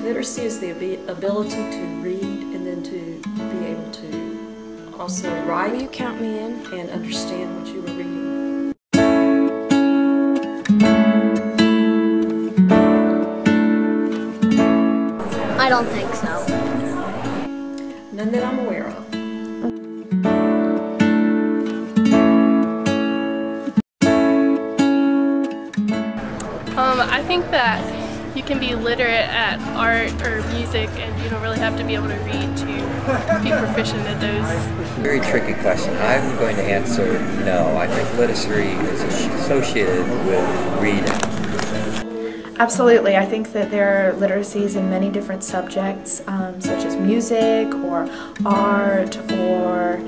Literacy is the ability to read and then to be able to also write. Will you count me in? And understand what you were reading. I don't think so. None that I'm aware of. I think that you can be literate at art or music and you don't really have to be able to read to be proficient at those. Very tricky question. I'm going to answer no. I think literacy is associated with reading. Absolutely. I think that there are literacies in many different subjects, such as music or art or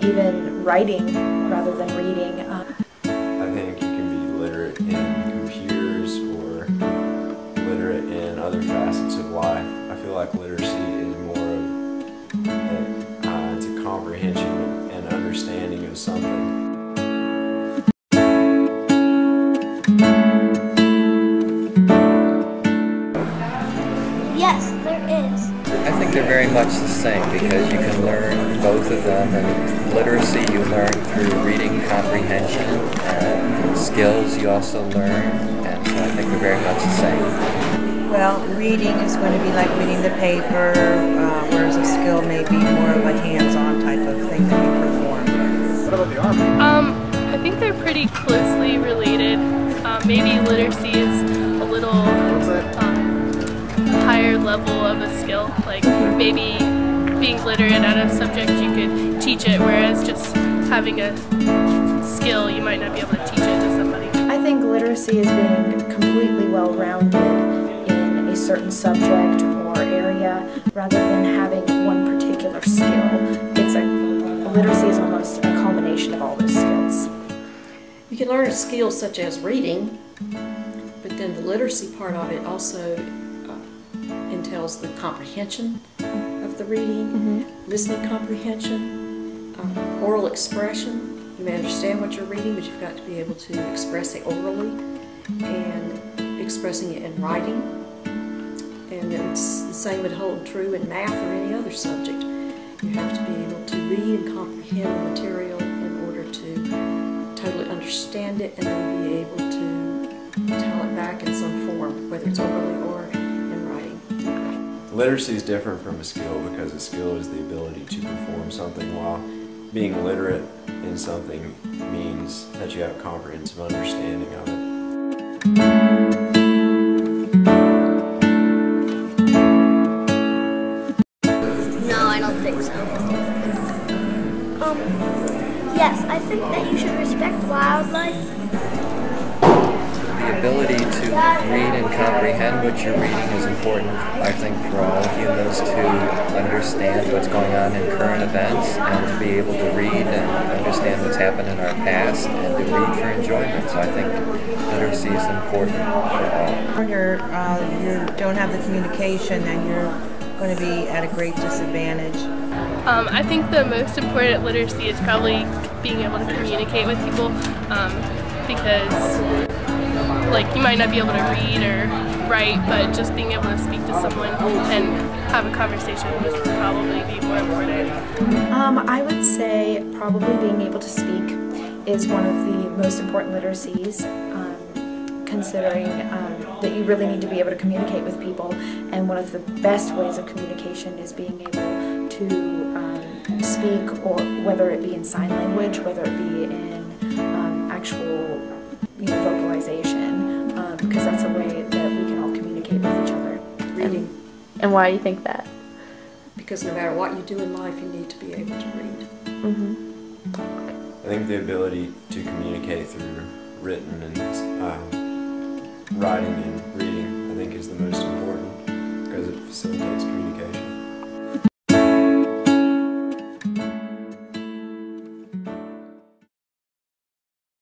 even writing rather than reading. I think you can be literate in computers or literate in other facets of life. I feel like literacy is more of it's a comprehension and understanding of something. Yes, there is. I think they're very much the same because you can learn both of them, and literacy you learn through reading comprehension, and skills you also learn, and so I think they're very much the same. Well, reading is going to be like reading the paper, whereas a skill may be more of a hands-on type of thing that you perform. What about the Army? I think they're pretty closely related. Maybe literacy is a little higher level of a skill, like maybe being literate at a subject you could teach it, whereas just having a skill you might not be able to teach it to somebody. I think literacy is being completely well-rounded in a certain subject or area rather than having one particular skill. Literacy is almost a culmination of all those skills. You can learn skills such as reading, but then the literacy part of it also entails the comprehension of the reading, listening comprehension, oral expression. You may understand what you're reading, but you've got to be able to express it orally and expressing it in writing. And it's the same would hold true in math or any other subject. You have to be able to read and comprehend the material in order to totally understand it and then be able to tell it back in some form, whether it's orally or in writing. Literacy is different from a skill because a skill is the ability to perform something, while being literate in something means that you have a comprehensive understanding of it. No, I don't think so. Yes, I think that you should respect wildlife. The ability to read and comprehend what you're reading is important, I think, for all humans to understand what's going on in current events and to be able to read and understand what's happened in our past and to read for enjoyment. So I think literacy is important for all. When you don't have the communication, then you're going to be at a great disadvantage. I think the most important literacy is probably being able to communicate with people because like you might not be able to read or write, but just being able to speak to someone and have a conversation would probably be more important. I would say probably being able to speak is one of the most important literacies, considering that you really need to be able to communicate with people, and one of the best ways of communication is being able to speak, or whether it be in sign language, whether it be in actual vocalization, because that's a way that we can all communicate with each other. Reading. And why do you think that? Because no matter what you do in life, you need to be able to read. I think the ability to communicate through written and writing and reading, I think, is the most important because it facilitates communication.